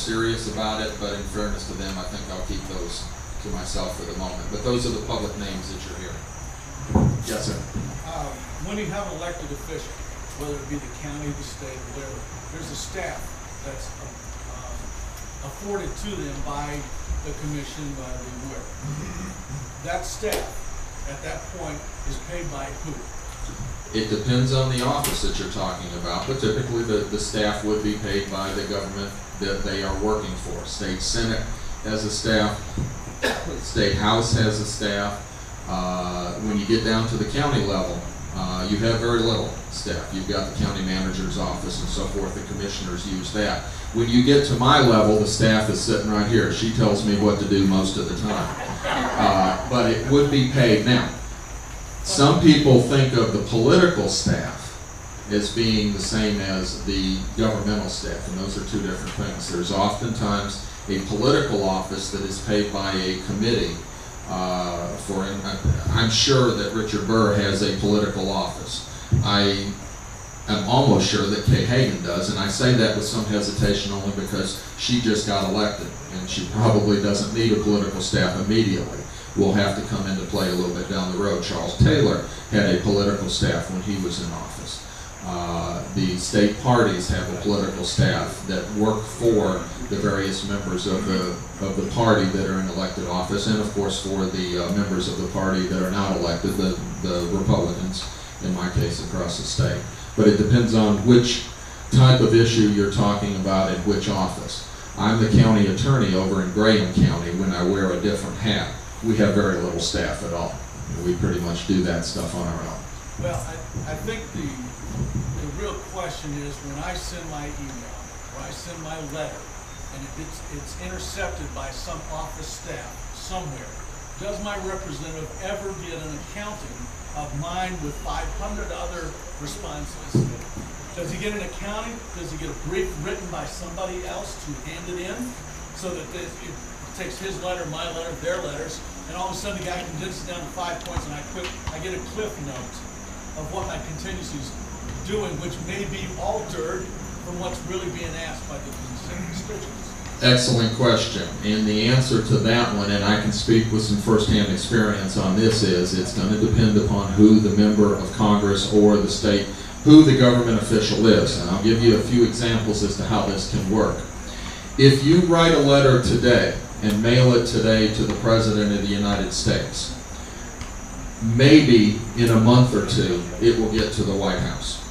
serious about it, but in fairness to them, I think I'll keep those to myself for the moment. But those are the public names that you're hearing. Yes, sir. When you have an elected official, whether it be the county, the state, whatever, there's a staff that's afforded to them by the commission, by the whoever. That staff, at that point, is paid by who? It depends on the office that you're talking about, but typically the staff would be paid by the government that they are working for. State Senate has a staff, State House has a staff. When you get down to the county level, you have very little staff. You've got the county manager's office and so forth. The commissioners use that. When you get to my level, the staff is sitting right here. She tells me what to do most of the time. But it would be paid. Now, some people think of the political staff as being the same as the governmental staff, and those are two different things. There's oftentimes a political office that is paid by a committee. I'm sure that Richard Burr has a political office. I am almost sure that Kay Hagan does, and I say that with some hesitation only because she just got elected, and she probably doesn't need a political staff immediately. Will have to come into play a little bit down the road. Charles Taylor had a political staff when he was in office. The state parties have a political staff that work for the various members of the party that are in elected office, and of course for the members of the party that are not elected, the Republicans, in my case, across the state. But it depends on which type of issue you're talking about in which office. I'm the county attorney over in Graham County when I wear a different hat. We have very little staff at all. We pretty much do that stuff on our own. Well, I think the real question is when I send my email or I send my letter and it's intercepted by some office staff somewhere, does my representative ever get an accounting of mine with 500 other responses? Does he get an accounting? Does he get a brief written by somebody else to hand it in so that it takes his letter, my letter, their letters, and all of a sudden the guy condenses it down to 5 points and I get a cliff note of what my contingency's doing, which may be altered from what's really being asked by the constituents? Excellent question. And the answer to that one, and I can speak with some firsthand experience on this, is it's going to depend upon who the member of Congress or the state, who the government official is. And I'll give you a few examples as to how this can work. If you write a letter today and mail it today to the President of the United States, maybe in a month or two it will get to the White House,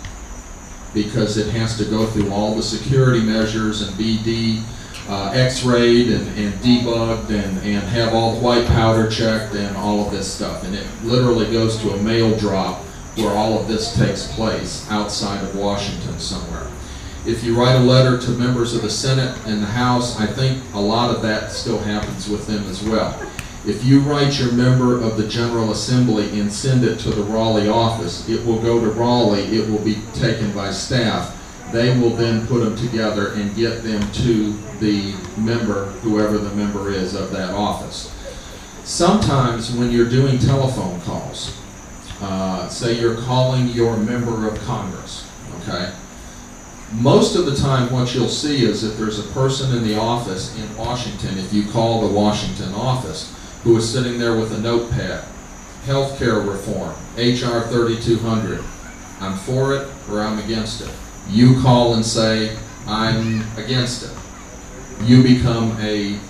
because it has to go through all the security measures and be x-rayed and debugged and have all the white powder checked and all of this stuff. And it literally goes to a mail drop where all of this takes place outside of Washington somewhere. If you write a letter to members of the Senate and the House, I think a lot of that still happens with them as well. If you write your member of the General Assembly and send it to the Raleigh office, it will go to Raleigh, it will be taken by staff. They will then put them together and get them to the member, whoever the member is of that office. Sometimes when you're doing telephone calls, say you're calling your member of Congress, okay? Most of the time what you'll see is that there's a person in the office in Washington, if you call the Washington office, who is sitting there with a notepad. Healthcare reform, HR 3200. I'm for it or I'm against it. You call and say, I'm against it. You become a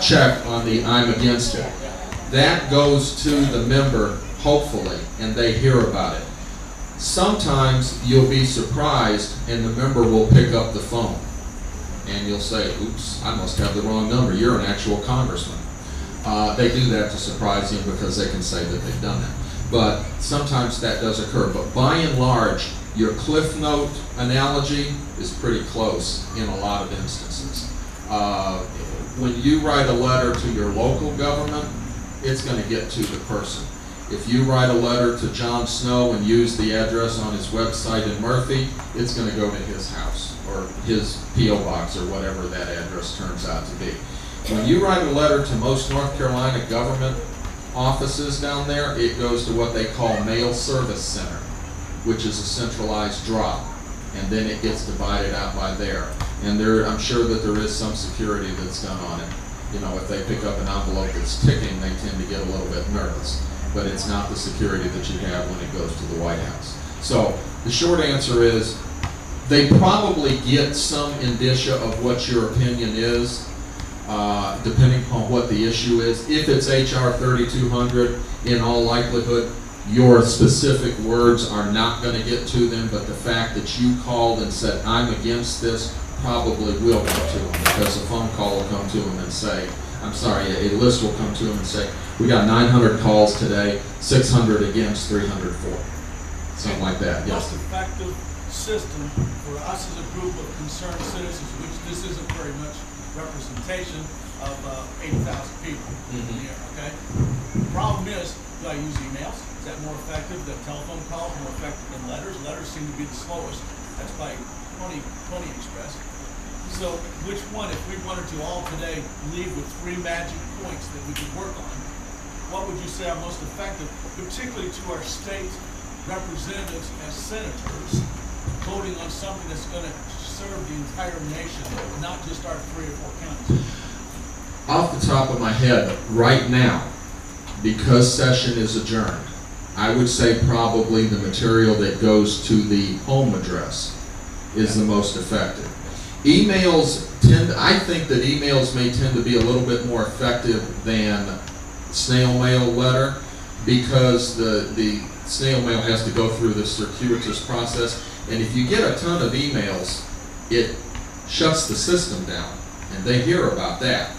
check on the I'm against it. That goes to the member, hopefully, and they hear about it. Sometimes you'll be surprised and the member will pick up the phone and you'll say, oops, I must have the wrong number. You're an actual congressman. They do that to surprise you because they can say that they've done that. But sometimes that does occur. But by and large, your Cliff Note analogy is pretty close in a lot of instances. When you write a letter to your local government, it's going to get to the person. If you write a letter to John Snow and use the address on his website in Murphy, it's going to go to his house or his P.O. box or whatever that address turns out to be. When you write a letter to most North Carolina government offices down there, it goes to what they call Mail Service Center, which is a centralized drop, and then it gets divided out by there. And I'm sure that there is some security that's done on it. You know, if they pick up an envelope that's ticking, they tend to get a little bit nervous. But it's not the security that you have when it goes to the White House. So the short answer is, they probably get some indicia of what your opinion is, depending upon what the issue is. If it's HR 3200, in all likelihood, your specific words are not going to get to them, but the fact that you called and said, I'm against this, probably will come to them, because a phone call will come to them and say, I'm sorry, a list will come to them and say, we got 900 calls today, 600 against, 300 for. Something like that, yes. Most effective system for us as a group of concerned citizens, which this isn't very much representation of 80,000 people here, okay? The problem is, do I use emails? Is that more effective than telephone calls, more effective than letters? Letters seem to be the slowest. That's by 20 Express. So which one, if we wanted to all today leave with 3 magic points that we could work on, what would you say are most effective, particularly to our state representatives as senators, voting on something that's going to serve the entire nation, not just our 3 or 4 counties? Off the top of my head, right now, because session is adjourned, I would say probably the material that goes to the home address is the most effective. Emails I think that emails may tend to be a little bit more effective than snail mail letter, because the snail mail has to go through this circuitous process, and if you get a ton of emails, it shuts the system down, and they hear about that,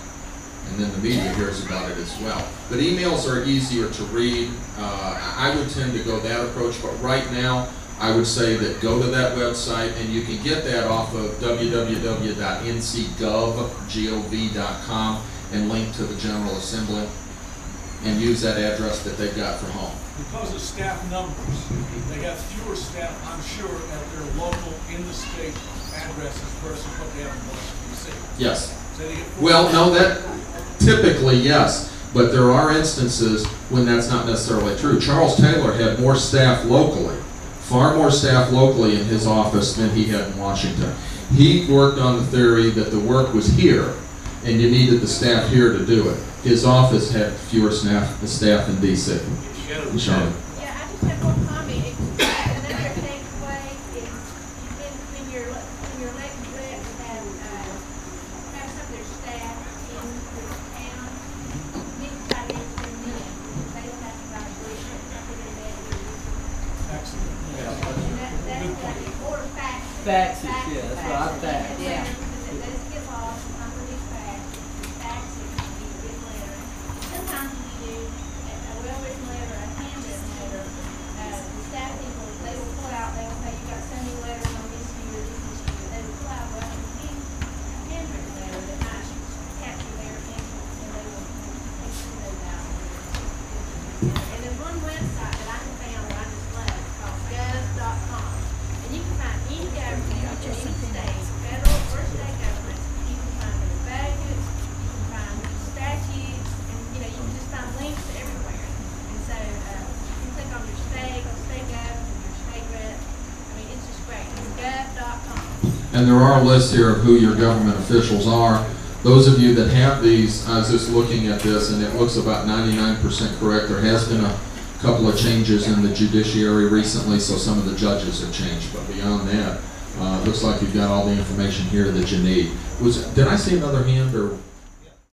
and then the media hears about it as well. But emails are easier to read. I would tend to go that approach, but right now I would say that go to that website, and you can get that off of www.ncgov.com and link to the General Assembly, and use that address that they've got for home. Because of staff numbers, they have fewer staff, I'm sure, at their local, in the state addresses versus what they have in Washington, D.C. Yes. So they get Well, no, that typically yes, but there are instances when that's not necessarily true. Charles Taylor had more staff locally, far more staff locally in his office than he had in Washington. He worked on the theory that the work was here, and you needed the staff here to do it. His office had fewer staff in D.C. Charlotte. Yeah, I just have one comment. Another takeaway is when your elected reps have some of their staff in the town, need to try to get them in. They don't have to buy a bush and put it in there. excellent. That's or faxes. Faxes, yeah, that's what I fax. Yeah. Let's get lost on these faxes, you get letter. Sometimes we do a well-written letter, a handwritten letter. The staff people, they will pull out, they will say, you got so many letters on this year, this year. They will pull out, well, a handwritten letter that might capture their attention, and they will take those out. And there's one website that I have found that I just love, it's called gov.com. And you can find any government in any state, federal or state government. You can find their budgets, you can find statutes, and you can just find links to everywhere. And so you can click on your state gov, your state rep. I mean, it's just great. It's gov.com. And there are lists here of who your government officials are. Those of you that have these, I was just looking at this, and it looks about 99% correct. There has been a couple of changes in the judiciary recently, so some of the judges have changed. But beyond that, it looks like you've got all the information here that you need. Did I see another hand, or?